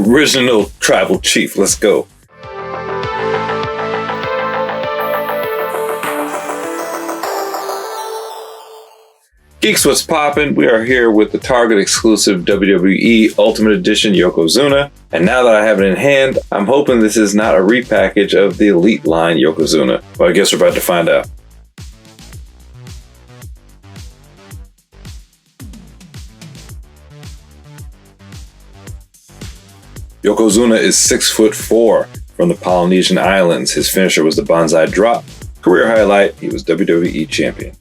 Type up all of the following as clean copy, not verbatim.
Original tribal chief. Let's go. Geeks, what's poppin'? We are here with the Target exclusive WWE Ultimate Edition Yokozuna. And now that I have it in hand, I'm hoping this is not a repackage of the Elite line Yokozuna. Well, I guess we're about to find out. Yokozuna is 6'4" from the Polynesian Islands. His finisher was the Banzai Drop. Career highlight, he was WWE Champion.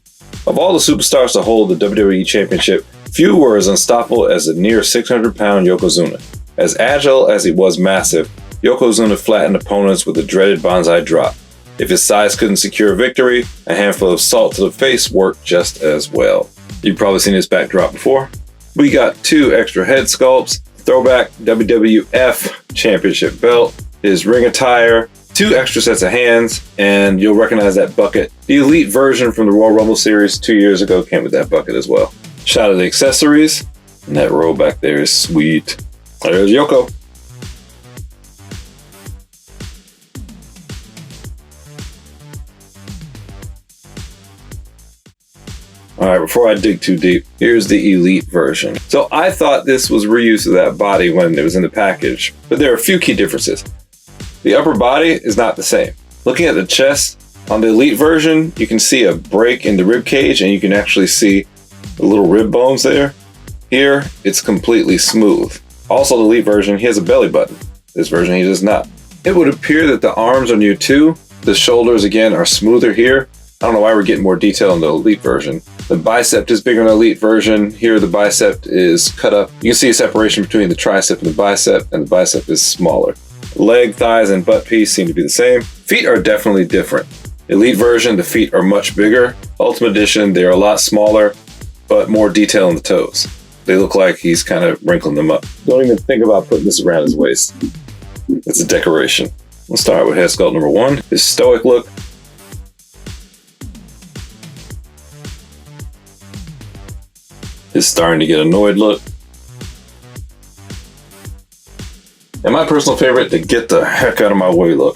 Of all the superstars to hold the WWE Championship, few were as unstoppable as the near 600-pound Yokozuna. As agile as he was massive, Yokozuna flattened opponents with the dreaded Banzai Drop. If his size couldn't secure a victory, a handful of salt to the face worked just as well. You've probably seen his back drop before. We got 2 extra head sculpts, throwback WWF Championship belt, his ring attire, 2 extra sets of hands, and you'll recognize that bucket. The Elite version from the Royal Rumble series 2 years ago came with that bucket as well. Shot of the accessories, and that row back there is sweet. There's Yoko. Alright, before I dig too deep, here's the Elite version. So I thought this was reuse of that body when it was in the package, but there are a few key differences. The upper body is not the same. Looking at the chest, on the Elite version, you can see a break in the rib cage and you can actually see the little rib bones there. Here, it's completely smooth. Also, the Elite version, he has a belly button. This version, he does not. It would appear that the arms are new too. The shoulders, again, are smoother here. I don't know why we're getting more detail in the Elite version. The bicep is bigger in the Elite version. Here, the bicep is cut up. You can see a separation between the tricep and the bicep is smaller. Leg, thighs, and butt piece seem to be the same. Feet are definitely different. Elite version, the feet are much bigger. Ultimate Edition, they're a lot smaller, but more detail in the toes. They look like he's kind of wrinkling them up. Don't even think about putting this around his waist. It's a decoration. We'll start with head sculpt number 1, his stoic look. His starting to get annoyed look. And my personal favorite, the get the heck out of my way look.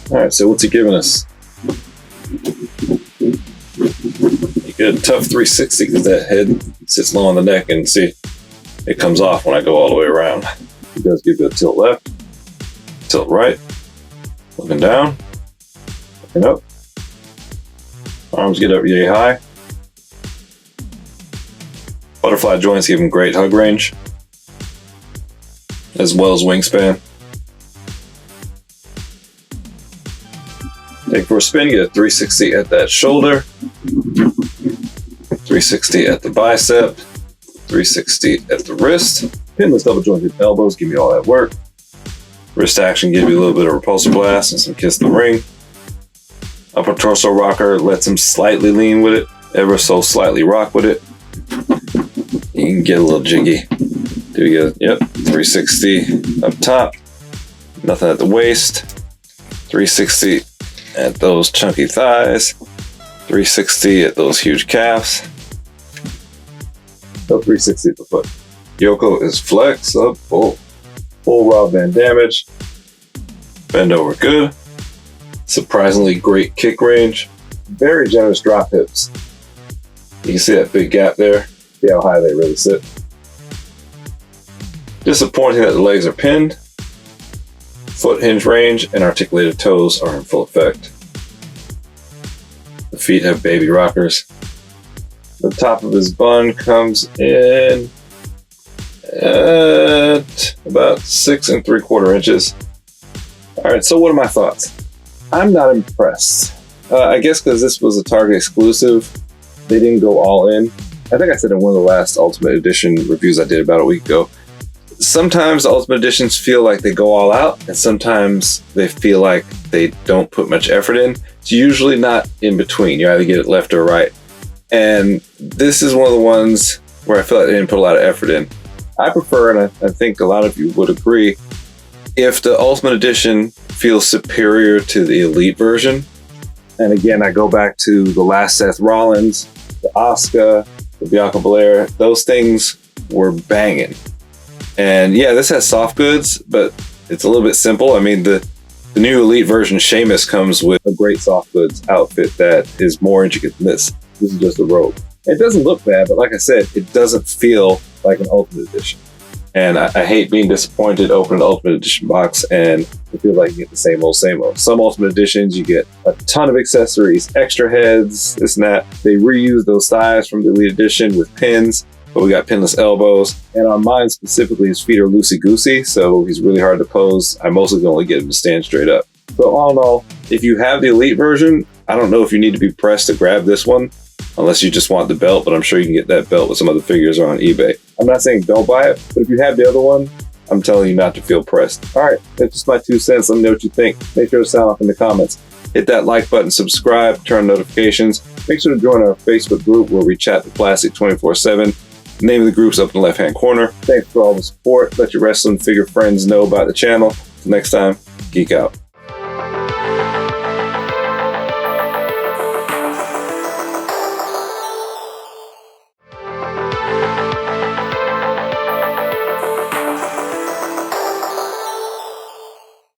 Alright, so what's he giving us? You get a tough 360 because that head sits low on the neck, and see, it comes off when I go all the way around. He does give you a tilt left, tilt right, looking down, looking up. Arms get up yay high. Butterfly joints give him great hug range, as well as wingspan. Take for a spin, get a 360 at that shoulder, 360 at the bicep, 360 at the wrist. Pinless double jointed elbows give me all that work. Wrist action gives you a little bit of repulsor blast and some kiss the ring. Upper torso rocker lets him slightly lean with it, ever so slightly rock with it. You can get a little jiggy. Do you get, yep, 360 up top, nothing at the waist, 360 at those chunky thighs, 360 at those huge calves, no 360 at the foot. Yoko is flexible, full raw band damage, bend over good, surprisingly great kick range, very generous drop hips. You can see that big gap there, see how high they really sit. Disappointing that the legs are pinned. Foot hinge range and articulated toes are in full effect. The feet have baby rockers. The top of his bun comes in at about 6 3/4 inches. All right, so what are my thoughts? I'm not impressed. I guess because this was a Target exclusive, they didn't go all in. I think I said in one of the last Ultimate Edition reviews I did about a week ago, sometimes Ultimate Editions feel like they go all out, and sometimes they feel like they don't put much effort in. It's usually not in between. You either get it left or right. And this is one of the ones where I feel like they didn't put a lot of effort in. I prefer, and I think a lot of you would agree, if the Ultimate Edition feels superior to the Elite version. And again, I go back to the last Seth Rollins, the Asuka, the Bianca Belair. Those things were banging. And yeah, this has soft goods, but it's a little bit simple. I mean, the new Elite version, Sheamus, comes with a great soft goods outfit that is more intricate than this. This is just a robe. It doesn't look bad, but like I said, it doesn't feel like an Ultimate Edition. And I hate being disappointed opening an Ultimate Edition box and I feel like you get the same old, same old. Some Ultimate Editions, you get a ton of accessories, extra heads, this and that. They reuse those thighs from the Elite Edition with pins, but we got pinless elbows. And on mine specifically, his feet are loosey-goosey, so he's really hard to pose. I mostly can only get him to stand straight up. So all in all, if you have the Elite version, I don't know if you need to be pressed to grab this one, unless you just want the belt, but I'm sure you can get that belt with some other figures on eBay. I'm not saying don't buy it, but if you have the other one, I'm telling you not to feel pressed. All right, that's just my 2 cents. Let me know what you think. Make sure to sound off in the comments. Hit that like button, subscribe, turn on notifications. Make sure to join our Facebook group where we chat the classic 24/7. The name of the group's up in the left-hand corner. Thanks for all the support. Let your wrestling figure friends know about the channel. Until next time, geek out.